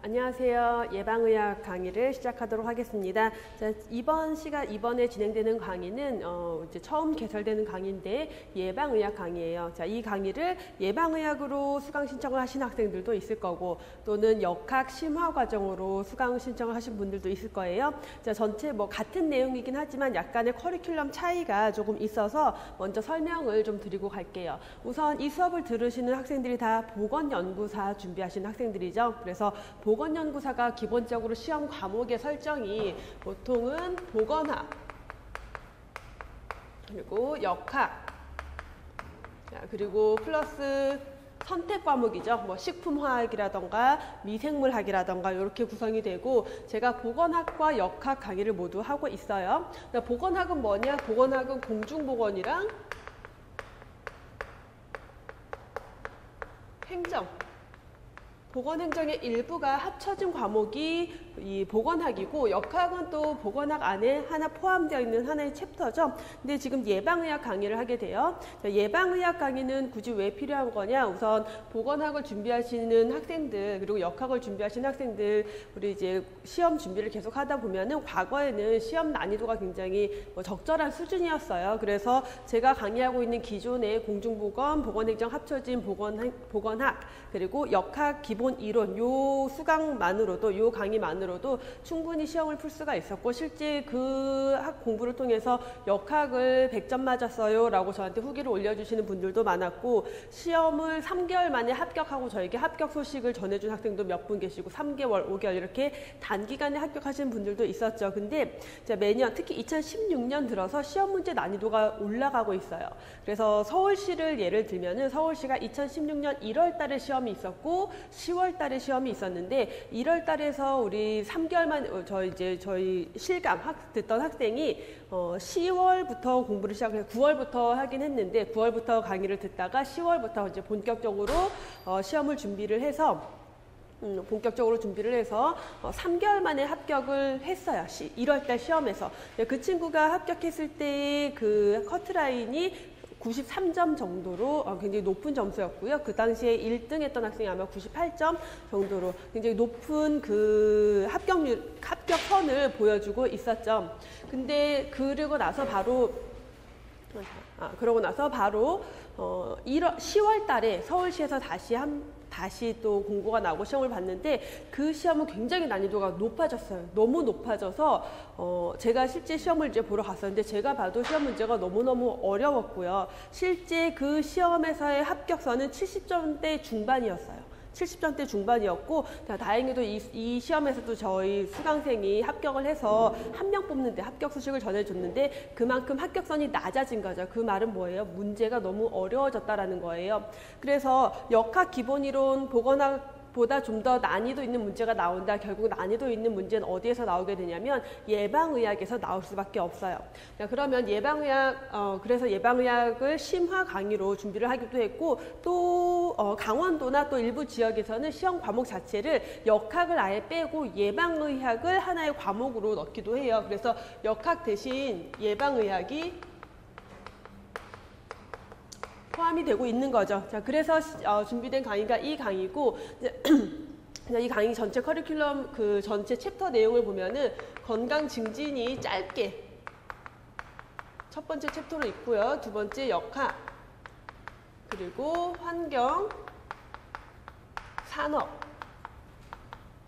안녕하세요. 예방의학 강의를 시작하도록 하겠습니다. 자, 이번에 진행되는 강의는 이제 처음 개설되는 강의인데 예방의학 강의예요. 자, 이 강의를 예방의학으로 수강 신청을 하신 학생들도 있을 거고 또는 역학 심화 과정으로 수강 신청을 하신 분들도 있을 거예요. 자, 전체 같은 내용이긴 하지만 약간의 커리큘럼 차이가 조금 있어서 먼저 설명을 좀 드리고 갈게요. 우선 이 수업을 들으시는 학생들이 다 보건연구사 준비하신 학생들이죠. 그래서 보건연구사가 기본적으로 시험 과목의 설정이 보통은 보건학, 그리고 역학, 그리고 플러스 선택 과목이죠. 식품화학이라던가 미생물학이라던가 이렇게 구성이 되고 제가 보건학과 역학 강의를 모두 하고 있어요. 보건학은 뭐냐? 보건학은 공중보건이랑 행정, 보건행정의 일부가 합쳐진 과목이 이 보건학이고 역학은 또 보건학 안에 하나 포함되어 있는 하나의 챕터죠. 근데 지금 예방의학 강의를 하게 돼요. 예방의학 강의는 굳이 왜 필요한 거냐? 우선 보건학을 준비하시는 학생들 그리고 역학을 준비하시는 학생들 우리 이제 시험 준비를 계속 하다 보면은 과거에는 시험 난이도가 굉장히 적절한 수준이었어요. 그래서 제가 강의하고 있는 기존의 공중보건, 보건행정 합쳐진 보건학 그리고 역학 기본 이론 요 수강만으로도 요 강의만으로도 충분히 시험을 풀 수가 있었고 실제 그 학 공부를 통해서 역학을 100점 맞았어요 라고 저한테 후기를 올려주시는 분들도 많았고 시험을 3개월 만에 합격하고 저에게 합격 소식을 전해준 학생도 몇 분 계시고 3개월, 5개월 이렇게 단기간에 합격하신 분들도 있었죠. 근데 매년 특히 2016년 들어서 시험 문제 난이도가 올라가고 있어요. 그래서 서울시를 예를 들면은 서울시가 2016년 1월 달에 시험이 있었고 10월 달에 시험이 있었는데 1월 달에서 우리 3개월만 저희 실감 듣던 학생이 10월부터 공부를 시작해서 9월부터 하긴 했는데 9월부터 강의를 듣다가 10월부터 이제 본격적으로 시험을 준비를 해서 3개월 만에 합격을 했어요. 1월 달 시험에서. 그 친구가 합격했을 때 그 커트라인이 93점 정도로 굉장히 높은 점수였고요. 그 당시에 1등 했던 학생이 아마 98점 정도로 굉장히 높은 그 합격선을 보여주고 있었죠. 근데 그러고 나서 바로 10월 달에 서울시에서 다시 또 공고가 나오고 시험을 봤는데 그 시험은 굉장히 난이도가 높아졌어요. 너무 높아져서 제가 실제 시험을 이제 보러 갔었는데 제가 봐도 시험 문제가 너무너무 어려웠고요. 실제 그 시험에서의 합격선은 70점대 중반이었어요. 70점대 중반이었고 다행히도 이 시험에서도 저희 수강생이 합격을 해서 한 명 뽑는데 합격 소식을 전해줬는데 그만큼 합격선이 낮아진 거죠. 그 말은 뭐예요? 문제가 너무 어려워졌다라는 거예요. 그래서 역학 기본이론 보건학보다 좀 더 난이도 있는 문제가 나온다. 결국 난이도 있는 문제는 어디에서 나오게 되냐면 예방의학에서 나올 수밖에 없어요. 그러면 그래서 예방의학을 심화 강의로 준비를 하기도 했고 또 강원도나 또 일부 지역에서는 시험 과목 자체를 역학을 아예 빼고 예방의학을 하나의 과목으로 넣기도 해요. 그래서 역학 대신 예방의학이 포함이 되고 있는 거죠. 자, 그래서 준비된 강의가 이 강의고 이 강의 전체 커리큘럼 그 전체 챕터 내용을 보면은 건강 증진이 짧게 첫 번째 챕터로 있고요. 두 번째 역학, 그리고 환경, 산업,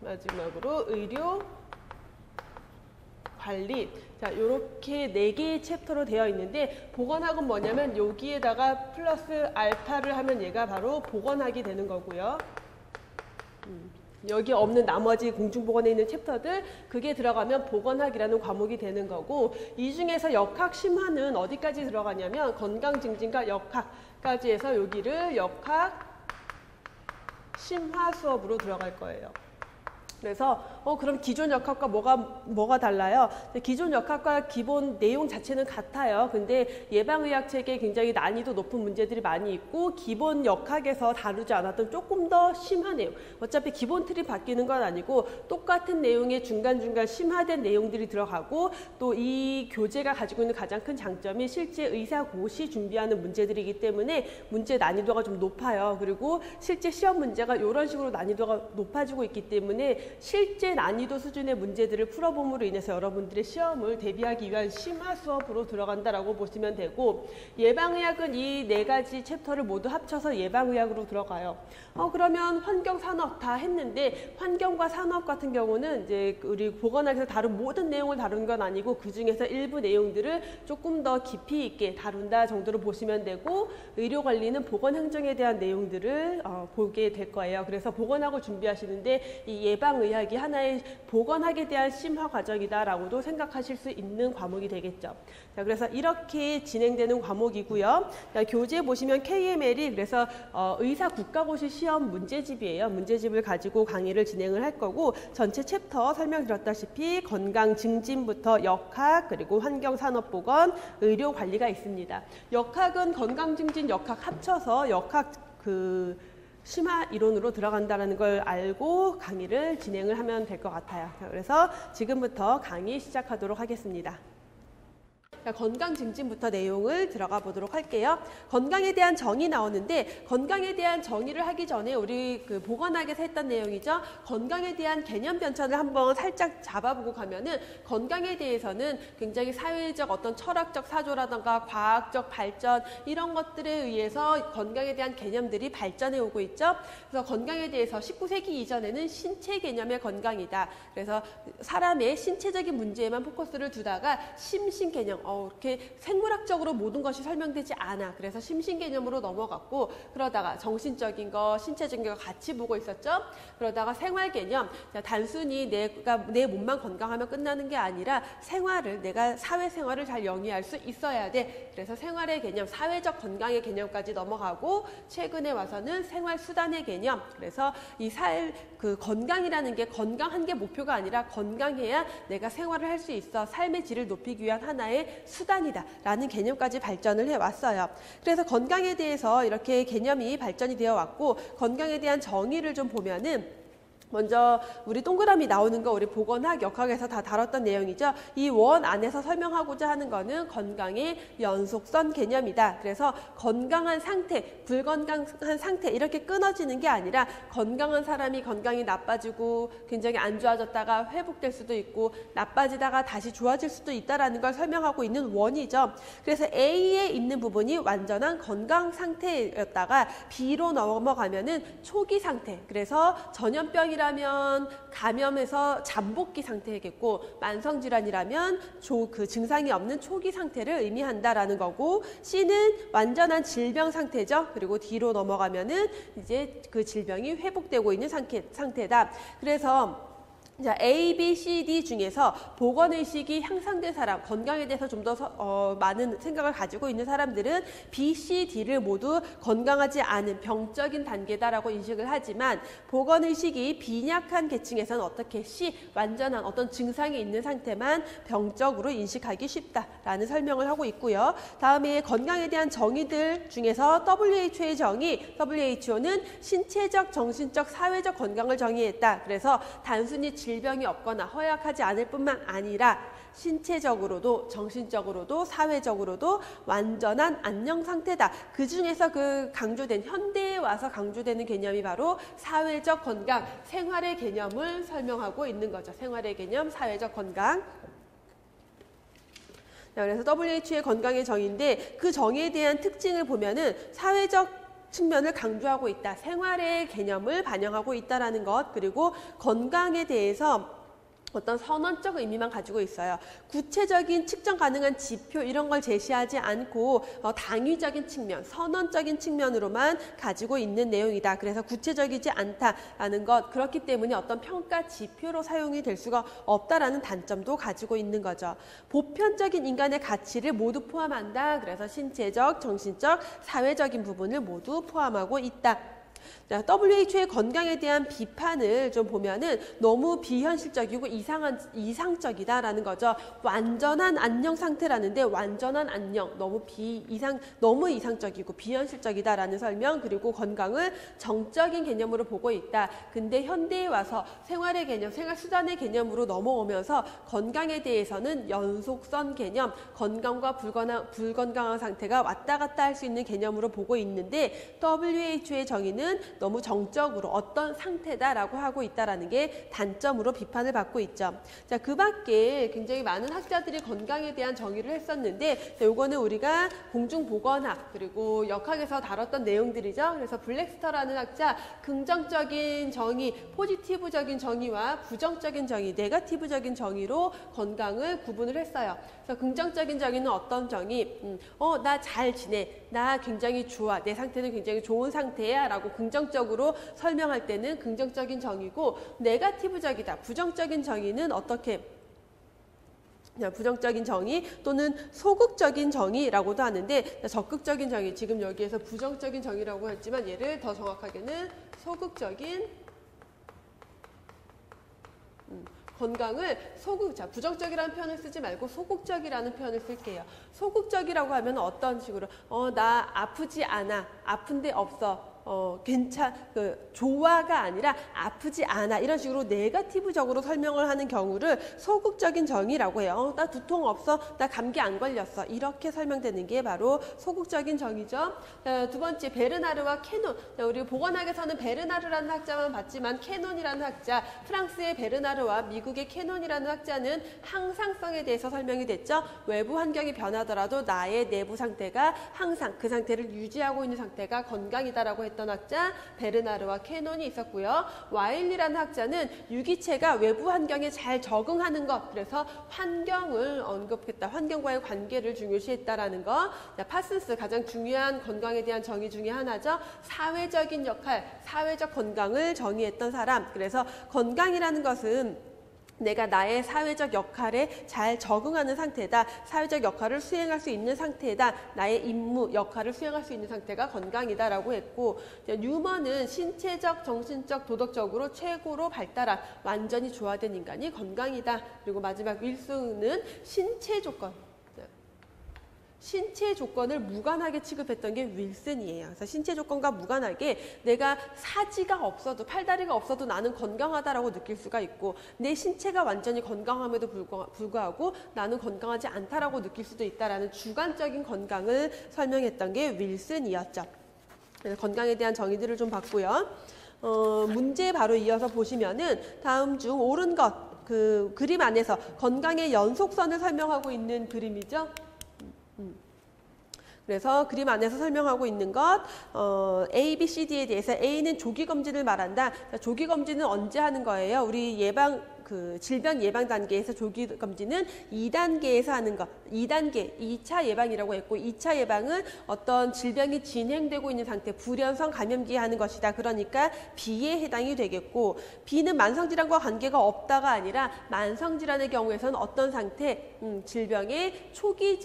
마지막으로 의료, 관리. 자, 요렇게 4개의 챕터로 되어 있는데 보건학은 뭐냐면 여기에다가 플러스 알파를 하면 얘가 바로 보건학이 되는 거고요. 여기 없는 나머지 공중보건에 있는 챕터들 그게 들어가면 보건학이라는 과목이 되는 거고 이 중에서 역학 심화는 어디까지 들어가냐면 건강증진과 역학까지 해서 여기를 역학 심화 수업으로 들어갈 거예요. 그래서 그럼 기존 역학과 뭐가 달라요? 기존 역학과 기본 내용 자체는 같아요. 근데 예방의학 체계에 굉장히 난이도 높은 문제들이 많이 있고 기본 역학에서 다루지 않았던 조금 더 심한 내용. 어차피 기본 틀이 바뀌는 건 아니고 똑같은 내용에 중간중간 심화된 내용들이 들어가고 또 이 교재가 가지고 있는 가장 큰 장점이 실제 의사고시 준비하는 문제들이기 때문에 문제 난이도가 좀 높아요. 그리고 실제 시험 문제가 이런 식으로 난이도가 높아지고 있기 때문에 실제 난이도 수준의 문제들을 풀어봄으로 인해서 여러분들의 시험을 대비하기 위한 심화 수업으로 들어간다라고 보시면 되고 예방의학은 이 4가지 챕터를 모두 합쳐서 예방의학으로 들어가요. 그러면 환경, 산업 다 했는데 환경과 산업 같은 경우는 이제 우리 보건학에서 다룬 모든 내용을 다루는 건 아니고 그 중에서 일부 내용들을 조금 더 깊이 있게 다룬다 정도로 보시면 되고 의료관리는 보건행정에 대한 내용들을 보게 될 거예요. 그래서 보건학을 준비하시는데 이 예방의학이 하나의 보건학에 대한 심화 과정이다라고도 생각하실 수 있는 과목이 되겠죠. 자, 그래서 이렇게 진행되는 과목이고요. 자, 교재 보시면 KML이 그래서 의사 국가고시 시험 문제집이에요. 문제집을 가지고 강의를 진행을 할 거고 전체 챕터 설명드렸다시피 건강 증진부터 역학 그리고 환경산업보건 의료관리가 있습니다. 역학은 건강 증진 역학 합쳐서 역학 심화 이론으로 들어간다는 걸 알고 강의를 진행을 하면 될 것 같아요. 그래서 지금부터 강의 시작하도록 하겠습니다. 건강 증진부터 내용을 들어가 보도록 할게요. 건강에 대한 정의 나오는데 건강에 대한 정의를 하기 전에 우리 보건학에서 했던 내용이죠. 건강에 대한 개념 변천을 한번 살짝 잡아보고 가면은 건강에 대해서는 굉장히 사회적 어떤 철학적 사조라든가 과학적 발전 이런 것들에 의해서 건강에 대한 개념들이 발전해 오고 있죠. 그래서 건강에 대해서 19세기 이전에는 신체 개념의 건강이다. 그래서 사람의 신체적인 문제에만 포커스를 두다가 심신 개념, 이렇게 생물학적으로 모든 것이 설명되지 않아. 그래서 심신 개념으로 넘어갔고 그러다가 정신적인 거, 신체적인 거 같이 보고 있었죠. 그러다가 생활 개념, 단순히 내 몸만 건강하면 끝나는 게 아니라 내가 사회생활을 잘 영위할 수 있어야 돼. 그래서 생활의 개념, 사회적 건강의 개념까지 넘어가고 최근에 와서는 생활수단의 개념. 그래서 건강이라는 게 건강한 게 목표가 아니라 건강해야 내가 생활을 할 수 있어. 삶의 질을 높이기 위한 하나의 수단이다 라는 개념까지 발전을 해왔어요. 그래서 건강에 대해서 이렇게 개념이 발전이 되어 왔고 건강에 대한 정의를 좀 보면은 먼저 우리 동그라미 나오는 거 우리 보건학, 역학에서 다 다뤘던 내용이죠. 이 원 안에서 설명하고자 하는 거는 건강의 연속선 개념이다. 그래서 건강한 상태, 불건강한 상태 이렇게 끊어지는 게 아니라 건강한 사람이 건강이 나빠지고 굉장히 안 좋아졌다가 회복될 수도 있고 나빠지다가 다시 좋아질 수도 있다라는 걸 설명하고 있는 원이죠. 그래서 A에 있는 부분이 완전한 건강 상태였다가 B로 넘어가면은 초기 상태. 그래서 전염병이라면 감염에서 잠복기 상태겠고 만성질환이라면 그 증상이 없는 초기 상태를 의미한다라는 거고 C는 완전한 질병 상태죠. 그리고 D로 넘어가면은 이제 그 질병이 회복되고 있는 상태다. 그래서 A, B, C, D 중에서 보건의식이 향상된 사람, 건강에 대해서 좀 더 많은 생각을 가지고 있는 사람들은 B, C, D를 모두 건강하지 않은 병적인 단계다라고 인식을 하지만 보건의식이 빈약한 계층에서는 어떻게 C, 완전한 어떤 증상이 있는 상태만 병적으로 인식하기 쉽다라는 설명을 하고 있고요. 다음에 건강에 대한 정의들 중에서 WHO의 정의, WHO는 신체적, 정신적, 사회적 건강을 정의했다. 그래서 단순히 질병이 없거나 허약하지 않을 뿐만 아니라 신체적으로도 정신적으로도 사회적으로도 완전한 안녕 상태다. 그 중에서 현대에 와서 강조되는 개념이 바로 사회적 건강, 생활의 개념을 설명하고 있는 거죠. 생활의 개념, 사회적 건강. 그래서 WHO의 건강의 정의인데 그 정의에 대한 특징을 보면은 사회적 측면을 강조하고 있다. 생활의 개념을 반영하고 있다라는 것. 그리고 건강에 대해서 어떤 선언적 의미만 가지고 있어요. 구체적인 측정 가능한 지표 이런 걸 제시하지 않고 당위적인 측면, 선언적인 측면으로만 가지고 있는 내용이다. 그래서 구체적이지 않다라는 것. 그렇기 때문에 어떤 평가 지표로 사용이 될 수가 없다라는 단점도 가지고 있는 거죠. 보편적인 인간의 가치를 모두 포함한다. 그래서 신체적, 정신적, 사회적인 부분을 모두 포함하고 있다. 자, WHO의 건강에 대한 비판을 좀 보면은 너무 비현실적이고 이상적이다라는 거죠. 완전한 안녕 상태라는데 완전한 안녕, 너무 이상적이고 비현실적이다라는 설명, 그리고 건강을 정적인 개념으로 보고 있다. 근데 현대에 와서 생활의 개념, 생활 수단의 개념으로 넘어오면서 건강에 대해서는 연속선 개념, 건강과 불건강한 상태가 왔다 갔다 할 수 있는 개념으로 보고 있는데 WHO의 정의는 너무 정적으로 어떤 상태다라고 하고 있다라는 게 단점으로 비판을 받고 있죠. 자, 그 밖에 굉장히 많은 학자들이 건강에 대한 정의를 했었는데, 요거는 우리가 공중보건학 그리고 역학에서 다뤘던 내용들이죠. 그래서 블랙스터라는 학자, 긍정적인 정의, 포지티브적인 정의와 부정적인 정의, 네거티브적인 정의로 건강을 구분을 했어요. 그래서 긍정적인 정의는 어떤 정의? 나 잘 지내, 나 굉장히 좋아, 내 상태는 굉장히 좋은 상태야 라고 긍정적으로 설명할 때는 긍정적인 정의고, 네거티브적이다, 부정적인 정의는 어떻게? 부정적인 정의 또는 소극적인 정의라고도 하는데, 적극적인 정의, 지금 여기에서 부정적인 정의라고 했지만 얘를 더 정확하게는 소극적인 건강을 부정적이라는 표현을 쓰지 말고 소극적이라는 표현을 쓸게요. 소극적이라고 하면 어떤 식으로 나 아프지 않아, 아픈데 없어, 좋아가 아니라 아프지 않아, 이런 식으로 네거티브적으로 설명을 하는 경우를 소극적인 정의라고 해요. 나 두통 없어, 나 감기 안 걸렸어, 이렇게 설명되는 게 바로 소극적인 정의죠. 두 번째, 베르나르와 캐논. 우리 보건학에서는 베르나르라는 학자만 봤지만 캐논이라는 학자, 프랑스의 베르나르와 미국의 캐논이라는 학자는 항상성에 대해서 설명이 됐죠. 외부 환경이 변하더라도 나의 내부 상태가 항상 그 상태를 유지하고 있는 상태가 건강이다라고 했던 학자 베르나르와 캐논이 있었고요. 와일리라는 학자는 유기체가 외부 환경에 잘 적응하는 것, 그래서 환경을 언급했다. 환경과의 관계를 중요시했다라는 거. 파슨스, 가장 중요한 건강에 대한 정의 중에 하나죠. 사회적인 역할, 사회적 건강을 정의했던 사람. 그래서 건강이라는 것은 내가 나의 사회적 역할에 잘 적응하는 상태다. 사회적 역할을 수행할 수 있는 상태다. 나의 임무, 역할을 수행할 수 있는 상태가 건강이다라고 했고, 뉴먼은 신체적, 정신적, 도덕적으로 최고로 발달한 완전히 조화된 인간이 건강이다. 그리고 마지막 윌슨은 신체 조건을 무관하게 취급했던 게 윌슨이에요. 그래서 신체 조건과 무관하게 내가 사지가 없어도, 팔다리가 없어도 나는 건강하다라고 느낄 수가 있고, 내 신체가 완전히 건강함에도 불구하고 나는 건강하지 않다라고 느낄 수도 있다라는 주관적인 건강을 설명했던 게 윌슨이었죠. 그래서 건강에 대한 정의들을 좀 봤고요. 문제 바로 이어서 보시면은 다음 중 옳은 것, 그 그림 안에서 건강의 연속선을 설명하고 있는 그림이죠. 그래서 그림 안에서 설명하고 있는 것, A, B, C, D에 대해서 A는 조기검진을 말한다. 조기검진은 언제 하는 거예요? 우리 질병 예방 단계에서 조기 검진은 2단계에서 하는 것, 2단계, 2차 예방이라고 했고, 2차 예방은 어떤 질병이 진행되고 있는 상태, 불연성 감염기에 하는 것이다. 그러니까 B에 해당이 되겠고, B는 만성질환과 관계가 없다가 아니라 만성질환의 경우에서는 어떤 상태, 질병의 초기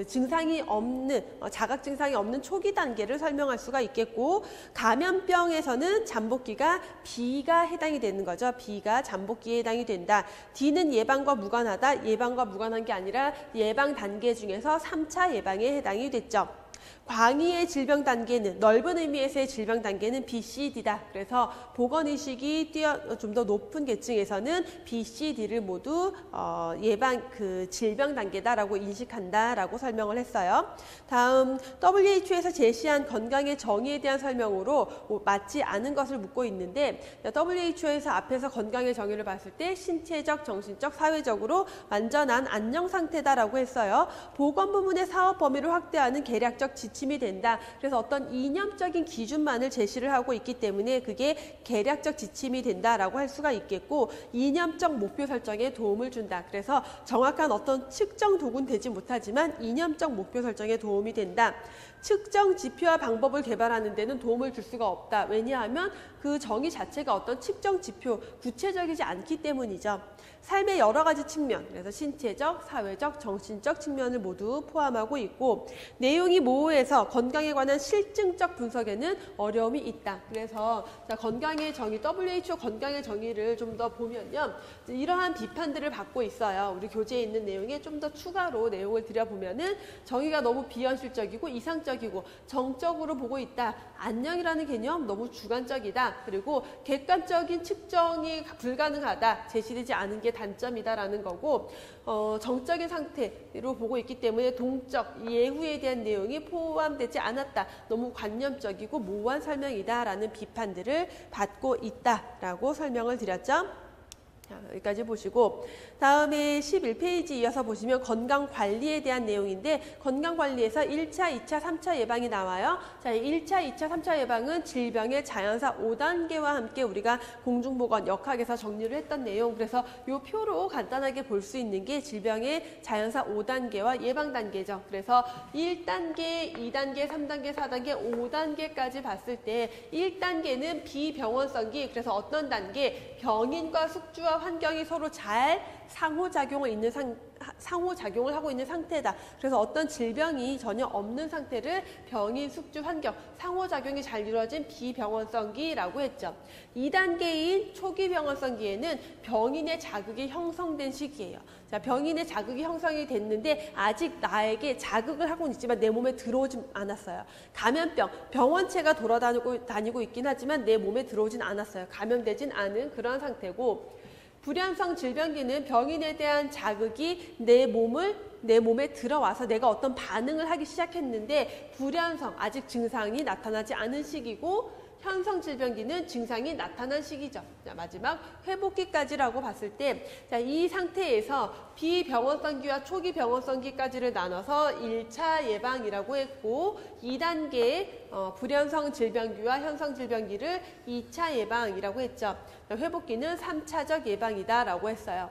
증상이 없는, 자각 증상이 없는 초기 단계를 설명할 수가 있겠고, 감염병에서는 잠복기가 B가 해당이 되는 거죠. B가 잠복기에 해당이 된다. D는 예방과 무관하다. 예방과 무관한 게 아니라 예방 단계 중에서 3차 예방에 해당이 됐죠. 광의의 질병 단계는, 넓은 의미에서의 질병 단계는 B, C, D다. 그래서 보건의식이 좀 더 높은 계층에서는 B, C, D를 모두 질병 단계다라고 인식한다라고 설명을 했어요. 다음, WHO에서 제시한 건강의 정의에 대한 설명으로 맞지 않은 것을 묻고 있는데, WHO에서 앞에서 건강의 정의를 봤을 때 신체적, 정신적, 사회적으로 완전한 안녕 상태다라고 했어요. 보건 부문의 사업 범위를 확대하는 계략적 지침이 된다. 그래서 어떤 이념적인 기준만을 제시를 하고 있기 때문에 그게 계략적 지침이 된다라고 할 수가 있겠고, 이념적 목표 설정에 도움을 준다. 그래서 정확한 어떤 측정 도구는 되지 못하지만 이념적 목표 설정에 도움이 된다. 측정 지표와 방법을 개발하는 데는 도움을 줄 수가 없다. 왜냐하면 그 정의 자체가 어떤 측정 지표, 구체적이지 않기 때문이죠. 삶의 여러 가지 측면, 그래서 신체적, 사회적, 정신적 측면을 모두 포함하고 있고, 내용이 5에서 건강에 관한 실증적 분석에는 어려움이 있다. 그래서 자, 건강의 정의, WHO 건강의 정의를 좀 더 보면요. 이러한 비판들을 받고 있어요. 우리 교재에 있는 내용에 좀 더 추가로 내용을 들여보면은 정의가 너무 비현실적이고 이상적이고 정적으로 보고 있다. 안녕이라는 개념 너무 주관적이다. 그리고 객관적인 측정이 불가능하다. 제시되지 않은 게 단점이다라는 거고 정적인 상태로 보고 있기 때문에 동적, 예후에 대한 내용이 포함되지 않았다. 너무 관념적이고 모호한 설명이다라는 비판들을 받고 있다라고 설명을 드렸죠. 자, 여기까지 보시고 다음에 11페이지 이어서 보시면 건강관리에 대한 내용인데 건강관리에서 1차, 2차, 3차 예방이 나와요. 자, 1차, 2차, 3차 예방은 질병의 자연사 5단계와 함께 우리가 공중보건 역학에서 정리를 했던 내용. 그래서 이 표로 간단하게 볼 수 있는 게 질병의 자연사 5단계와 예방단계죠. 그래서 1단계, 2단계, 3단계, 4단계, 5단계까지 봤을 때 1단계는 비병원성기. 그래서 어떤 단계? 병인과 숙주와 환경이 서로 잘 상호작용을 하고 있는 상태다. 그래서 어떤 질병이 전혀 없는 상태를 병인, 숙주, 환경, 상호작용이 잘 이루어진 비병원성기라고 했죠. 2단계인 초기 병원성기에는 병인의 자극이 형성된 시기예요. 자, 병인의 자극이 형성이 됐는데 아직 나에게 자극을 하고는 있지만 내 몸에 들어오지 않았어요. 감염병, 병원체가 돌아다니고 있긴 하지만 내 몸에 들어오진 않았어요. 감염되진 않은 그런 상태고 불연성 질병기는 병인에 대한 자극이 내 몸에 들어와서 내가 어떤 반응을 하기 시작했는데 불연성, 아직 증상이 나타나지 않은 시기고 현성 질병기는 증상이 나타난 시기죠. 자, 마지막 회복기까지라고 봤을 때 이 상태에서 비병원성기와 초기 병원성기까지를 나눠서 1차 예방이라고 했고 2단계 불연성 질병기와 현성 질병기를 2차 예방이라고 했죠. 회복기는 3차적 예방이다라고 했어요.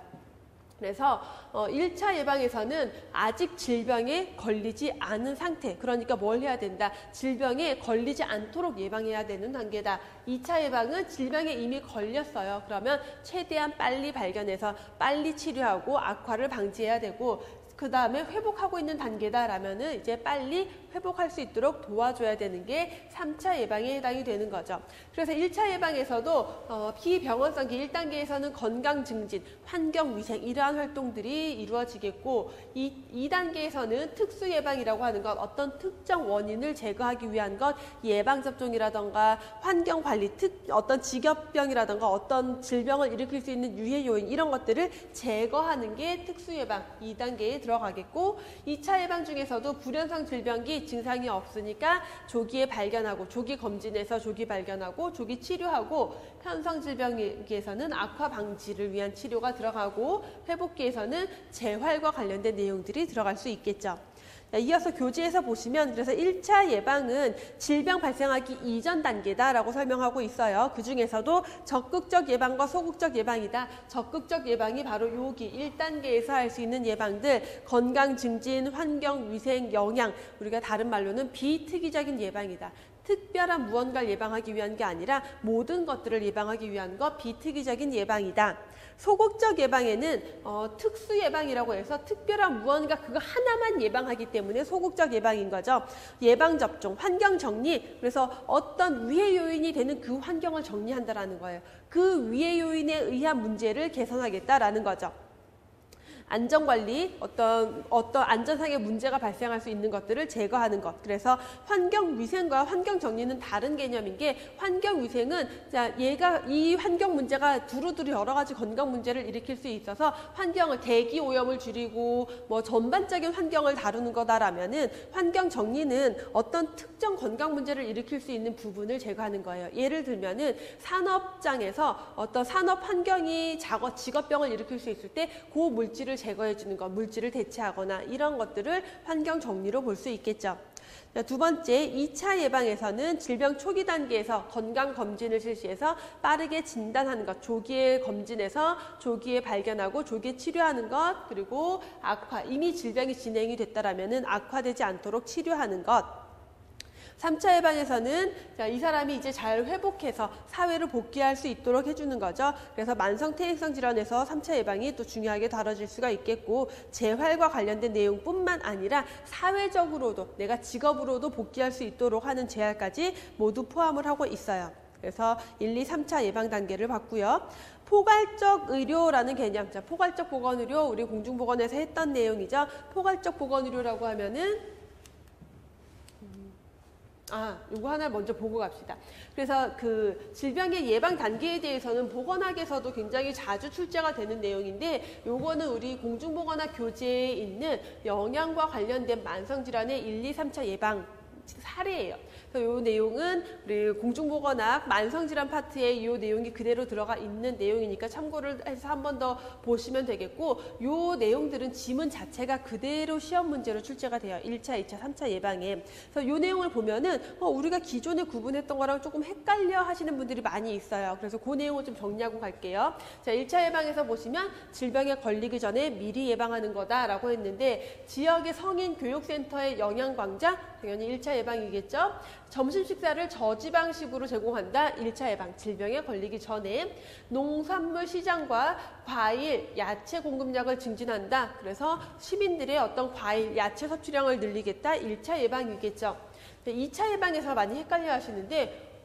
그래서 1차 예방에서는 아직 질병에 걸리지 않은 상태, 그러니까 뭘 해야 된다? 질병에 걸리지 않도록 예방해야 되는 단계다. 2차 예방은 질병에 이미 걸렸어요. 그러면 최대한 빨리 발견해서 빨리 치료하고 악화를 방지해야 되고 그 다음에 회복하고 있는 단계다라면은 이제 빨리 회복할 수 있도록 도와줘야 되는 게 3차 예방에 해당이 되는 거죠. 그래서 1차 예방에서도 비병원성기 1단계에서는 건강 증진, 환경 위생 이러한 활동들이 이루어지겠고 2단계에서는 특수 예방이라고 하는 것, 어떤 특정 원인을 제거하기 위한 것, 예방접종이라던가 환경 관리, 어떤 직업병이라던가 어떤 질병을 일으킬 수 있는 유해 요인 이런 것들을 제거하는 게 특수 예방 2단계에 들어가겠고 2차 예방 중에서도 불연성 질병기 증상이 없으니까 조기에 발견하고 조기 검진에서 조기 발견하고 조기 치료하고 현성 질병기에서는 악화 방지를 위한 치료가 들어가고 회복기에서는 재활과 관련된 내용들이 들어갈 수 있겠죠. 이어서 교재에서 보시면 그래서 1차 예방은 질병 발생하기 이전 단계다라고 설명하고 있어요. 그 중에서도 적극적 예방과 소극적 예방이다. 적극적 예방이 바로 여기 1단계에서 할 수 있는 예방들, 건강 증진, 환경 위생, 영양, 우리가 다른 말로는 비특이적인 예방이다. 특별한 무언가를 예방하기 위한 게 아니라 모든 것들을 예방하기 위한 것, 비특이적인 예방이다. 소극적 예방에는 특수 예방이라고 해서 특별한 무언가 그거 하나만 예방하기 때문에 소극적 예방인 거죠. 예방접종, 환경 정리, 그래서 어떤 위해 요인이 되는 그 환경을 정리한다라는 거예요. 그 위해 요인에 의한 문제를 개선하겠다라는 거죠. 안전관리, 어떤 안전상의 문제가 발생할 수 있는 것들을 제거하는 것. 그래서 환경위생과 환경정리는 다른 개념인 게 환경위생은 이 환경 문제가 두루두루 여러 가지 건강 문제를 일으킬 수 있어서 환경을 대기 오염을 줄이고 뭐 전반적인 환경을 다루는 거다라면은 환경정리는 어떤 특정 건강 문제를 일으킬 수 있는 부분을 제거하는 거예요. 예를 들면은 산업장에서 어떤 산업 환경이 직업병을 일으킬 수 있을 때 그 물질을 제거해 주는 것, 물질을 대체하거나 이런 것들을 환경 정리로 볼 수 있겠죠. 두 번째, 2차 예방에서는 질병 초기 단계에서 건강검진을 실시해서 빠르게 진단하는 것, 조기에 검진해서 조기에 발견하고 조기에 치료하는 것, 그리고 이미 질병이 진행이 됐다라면은 악화되지 않도록 치료하는 것. 3차 예방에서는 자, 이 사람이 이제 잘 회복해서 사회로 복귀할 수 있도록 해주는 거죠. 그래서 만성 퇴행성 질환에서 3차 예방이 또 중요하게 다뤄질 수가 있겠고, 재활과 관련된 내용뿐만 아니라 사회적으로도 내가 직업으로도 복귀할 수 있도록 하는 재활까지 모두 포함을 하고 있어요. 그래서 1, 2, 3차 예방 단계를 봤고요. 포괄적 의료라는 개념, 자, 포괄적 보건의료 우리 공중보건에서 했던 내용이죠. 포괄적 보건의료라고 하면은 요거 하나 먼저 보고 갑시다. 그래서 그 질병의 예방 단계에 대해서는 보건학에서도 굉장히 자주 출제가 되는 내용인데, 요거는 우리 공중보건학 교재에 있는 영양과 관련된 만성질환의 1, 2, 3차 예방 사례예요. 그래서 이 내용은 우리 공중보건학 만성질환 파트에 이 내용이 그대로 들어가 있는 내용이니까 참고를 해서 한 번 더 보시면 되겠고, 이 내용들은 지문 자체가 그대로 시험 문제로 출제가 돼요. 1차, 2차, 3차 예방에. 그래서 이 내용을 보면은 우리가 기존에 구분했던 거랑 조금 헷갈려 하시는 분들이 많이 있어요. 그래서 그 내용을 좀 정리하고 갈게요. 자, 1차 예방에서 보시면 질병에 걸리기 전에 미리 예방하는 거다라고 했는데, 지역의 성인 교육센터의 영양광자, 당연히 1차 예방이겠죠. 점심 식사를 저지방식으로 제공한다. 1차 예방, 질병에 걸리기 전에. 농산물 시장과 과일, 야채 공급량을 증진한다. 그래서 시민들의 어떤 과일, 야채 섭취량을 늘리겠다. 1차 예방이겠죠. 2차 예방에서 많이 헷갈려 하시는데,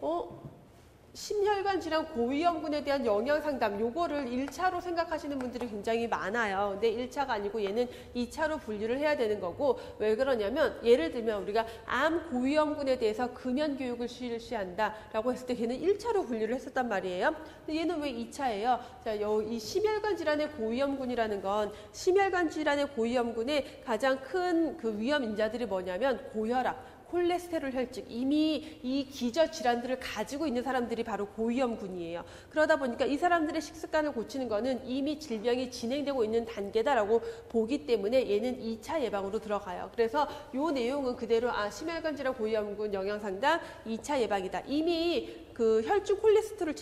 심혈관 질환 고위험군에 대한 영양 상담, 요거를 1차로 생각하시는 분들이 굉장히 많아요. 근데 1차가 아니고 얘는 2차로 분류를 해야 되는 거고, 왜 그러냐면 예를 들면 우리가 암 고위험군에 대해서 금연 교육을 실시한다라고 했을 때 걔는 1차로 분류를 했었단 말이에요. 근데 얘는 왜 2차예요? 자, 이 심혈관 질환의 고위험군이라는 건, 심혈관 질환의 고위험군의 가장 큰 그 위험 인자들이 뭐냐면 고혈압, 콜레스테롤 혈증, 이미 이 기저 질환들을 가지고 있는 사람들이 바로 고위험군이에요. 그러다 보니까 이 사람들의 식습관을 고치는 거는 이미 질병이 진행되고 있는 단계다라고 보기 때문에 얘는 2차 예방으로 들어가요. 그래서 이 내용은 그대로 심혈관 질환 고위험군 영양 상담 2차 예방이다. 이미 그 혈중 콜레스테롤,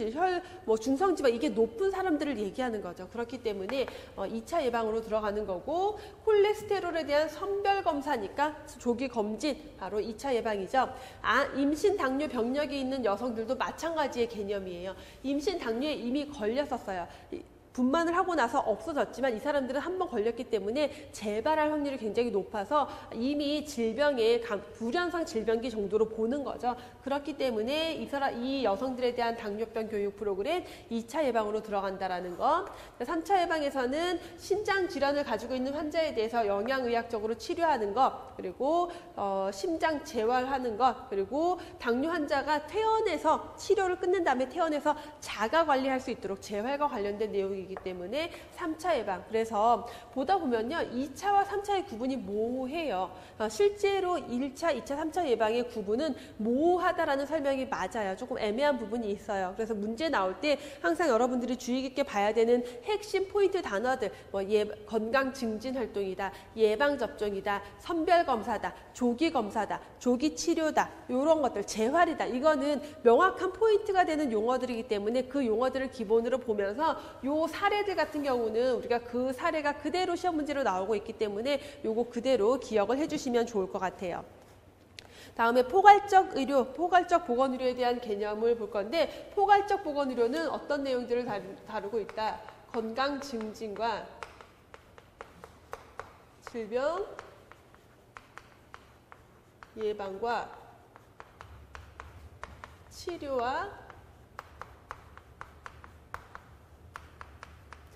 중성지방 이게 높은 사람들을 얘기하는 거죠. 그렇기 때문에 2차 예방으로 들어가는 거고, 콜레스테롤에 대한 선별 검사니까 조기 검진 바로 2차 예방이죠. 임신 당뇨 병력이 있는 여성들도 마찬가지의 개념이에요. 임신 당뇨에 이미 걸렸었어요. 분만을 하고 나서 없어졌지만 이 사람들은 한번 걸렸기 때문에 재발할 확률이 굉장히 높아서 이미 질병의 불현상 질병기 정도로 보는 거죠. 그렇기 때문에 이 여성들에 대한 당뇨병 교육 프로그램 2차 예방으로 들어간다라는 거. 3차 예방에서는 신장 질환을 가지고 있는 환자에 대해서 영양의학적으로 치료하는 것, 그리고 심장 재활하는 것, 그리고 당뇨 환자가 퇴원해서 치료를 끝낸 다음에 퇴원해서 자가 관리할 수 있도록 재활과 관련된 내용이 이기 때문에 3차 예방. 그래서 보다 보면요, 2차와 3차의 구분이 모호해요. 실제로 1차, 2차, 3차 예방의 구분은 모호하다라는 설명이 맞아요. 조금 애매한 부분이 있어요. 그래서 문제 나올 때 항상 여러분들이 주의 깊게 봐야 되는 핵심 포인트 단어들, 건강 증진 활동이다, 예방 접종이다, 선별 검사다, 조기 검사다, 조기 치료다, 이런 것들, 재활이다. 이거는 명확한 포인트가 되는 용어들이기 때문에 그 용어들을 기본으로 보면서 요 사례들 같은 경우는 우리가 그 사례가 그대로 시험 문제로 나오고 있기 때문에 요거 그대로 기억을 해주시면 좋을 것 같아요. 다음에 포괄적 의료, 포괄적 보건의료에 대한 개념을 볼 건데, 포괄적 보건의료는 어떤 내용들을 다루고 있다? 건강 증진과 질병 예방과 치료와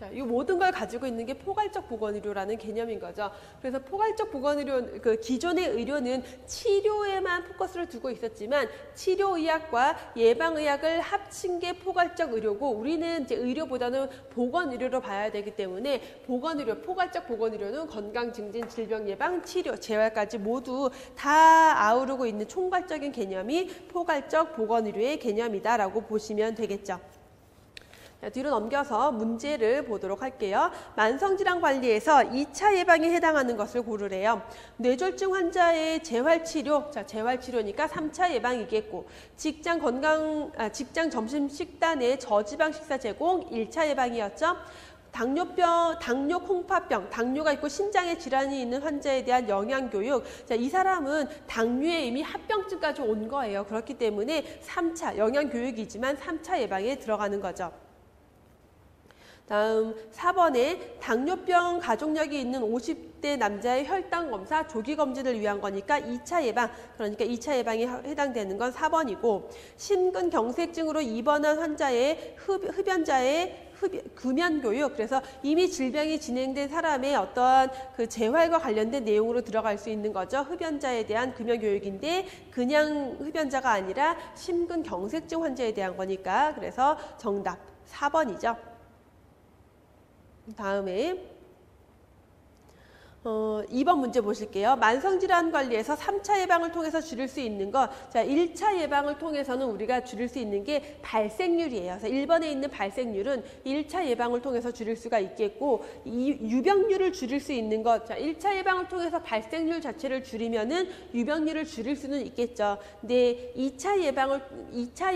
자, 이 모든 걸 가지고 있는 게 포괄적 보건의료라는 개념인 거죠. 그래서 포괄적 보건의료, 그 기존의 의료는 치료에만 포커스를 두고 있었지만 치료의학과 예방의학을 합친 게 포괄적 의료고, 우리는 이제 의료보다는 보건의료로 봐야 되기 때문에 보건의료, 포괄적 보건의료는 건강 증진, 질병 예방, 치료, 재활까지 모두 다 아우르고 있는 총괄적인 개념이 포괄적 보건의료의 개념이다라고 보시면 되겠죠. 뒤로 넘겨서 문제를 보도록 할게요. 만성질환 관리에서 2차 예방에 해당하는 것을 고르래요. 뇌졸중 환자의 재활치료, 자, 재활치료니까 3차 예방이겠고, 직장 점심 식단의 저지방 식사 제공 1차 예방이었죠. 당뇨병, 당뇨 콩팥병, 당뇨가 있고 신장에 질환이 있는 환자에 대한 영양교육. 자, 이 사람은 당뇨에 이미 합병증까지 온 거예요. 그렇기 때문에 3차, 영양교육이지만 3차 예방에 들어가는 거죠. 다음 4번에 당뇨병 가족력이 있는 50대 남자의 혈당 검사 조기 검진을 위한 거니까 2차 예방, 그러니까 2차 예방에 해당되는 건 4번이고, 심근경색증으로 입원한 환자의 흡연자의 금연 교육, 그래서 이미 질병이 진행된 사람의 어떠한 그 재활과 관련된 내용으로 들어갈 수 있는 거죠. 흡연자에 대한 금연 교육인데 그냥 흡연자가 아니라 심근경색증 환자에 대한 거니까, 그래서 정답 4번이죠. 다음에 2번 문제 보실게요. 만성질환 관리에서 3차 예방을 통해서 줄일 수 있는 것. 자, 1차 예방을 통해서는 우리가 줄일 수 있는 게 발생률이에요. 그래서 1번에 있는 발생률은 1차 예방을 통해서 줄일 수가 있겠고, 이 유병률을 줄일 수 있는 것. 자, 1차 예방을 통해서 발생률 자체를 줄이면은 유병률을 줄일 수는 있겠죠. 근데 2차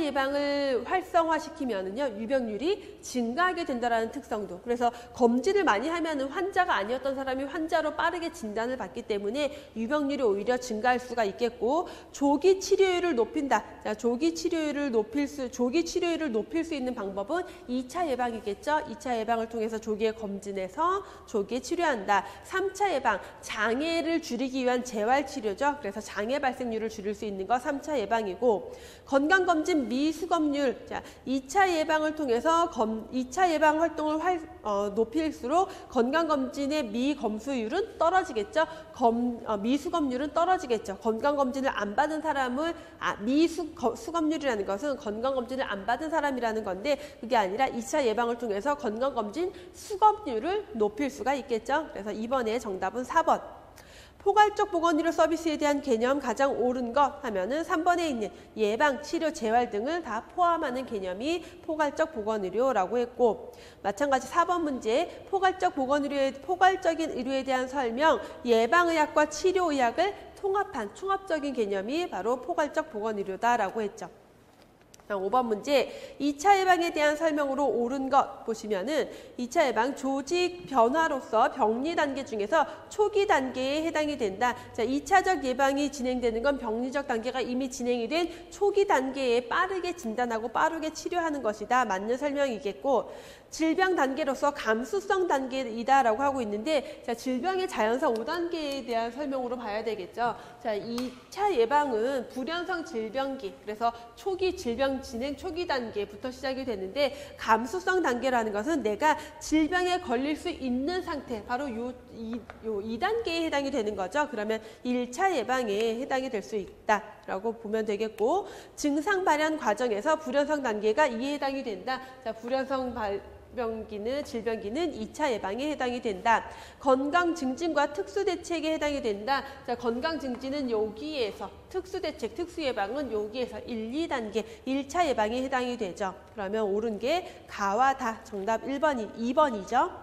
예방을 활성화시키면은요, 유병률이 증가하게 된다라는 특성도. 그래서 검진을 많이 하면은 환자가 아니었던 사람이 환자로 빠르게 진단을 받기 때문에 유병률이 오히려 증가할 수가 있겠고, 조기 치료율을 높인다. 자, 조기 치료율을 높일 수 있는 방법은 2차 예방이겠죠. 2차 예방을 통해서 조기에 검진해서 조기에 치료한다. 3차 예방, 장애를 줄이기 위한 재활 치료죠. 그래서 장애 발생률을 줄일 수 있는 거 3차 예방이고, 건강검진 미수검률. 자, 2차 예방을 통해서 2차 예방 활동을 높일수록 건강검진의 미검수율은 떨어지겠죠. 미수검률은 떨어지겠죠. 건강검진을 안 받은 사람을, 수검률이라는 것은 건강검진을 안 받은 사람이라는 건데, 그게 아니라 2차 예방을 통해서 건강검진 수검률을 높일 수가 있겠죠. 그래서 이번에 정답은 4번. 포괄적 보건의료 서비스에 대한 개념 가장 옳은 것 하면은 3번에 있는 예방, 치료, 재활 등을 다 포함하는 개념이 포괄적 보건의료라고 했고, 마찬가지 4번 문제 포괄적인 의료에 대한 설명, 예방의학과 치료의학을 통합한 총합적인 개념이 바로 포괄적 보건의료다라고 했죠. 5번 문제 2차 예방에 대한 설명으로 옳은 것 보시면은 2차 예방 조직 변화로서 병리 단계 중에서 초기 단계에 해당이 된다. 자, 2차적 예방이 진행되는 건 병리적 단계가 이미 진행이 된 초기 단계에 빠르게 진단하고 빠르게 치료하는 것이다. 맞는 설명이겠고, 질병 단계로서 감수성 단계이다라고 하고 있는데, 자, 질병의 자연상 5단계에 대한 설명으로 봐야 되겠죠. 자, 2차 예방은 불연성 질병기, 그래서 초기 질병 진행 초기 단계부터 시작이 되는데, 감수성 단계라는 것은 내가 질병에 걸릴 수 있는 상태, 바로 요 2단계에 해당이 되는 거죠. 그러면 1차 예방에 해당이 될 수 있다라고 보면 되겠고, 증상 발현 과정에서 불연성 단계가 이에 해당이 된다. 자, 불연성 질병기는 2차 예방에 해당이 된다. 건강 증진과 특수 대책에 해당이 된다. 자, 건강 증진은 여기에서, 특수 대책, 특수 예방은 여기에서 1, 2단계 1차 예방에 해당이 되죠. 그러면 옳은 게 가와 다. 정답 2번이죠.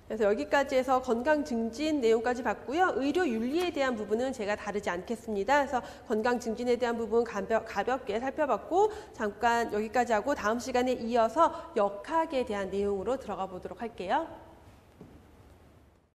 그래서 여기까지 해서 건강 증진 내용까지 봤고요. 의료 윤리에 대한 부분은 제가 다루지 않겠습니다. 그래서 건강 증진에 대한 부분 가볍게 살펴봤고, 잠깐 여기까지 하고 다음 시간에 이어서 역학에 대한 내용으로 들어가 보도록 할게요.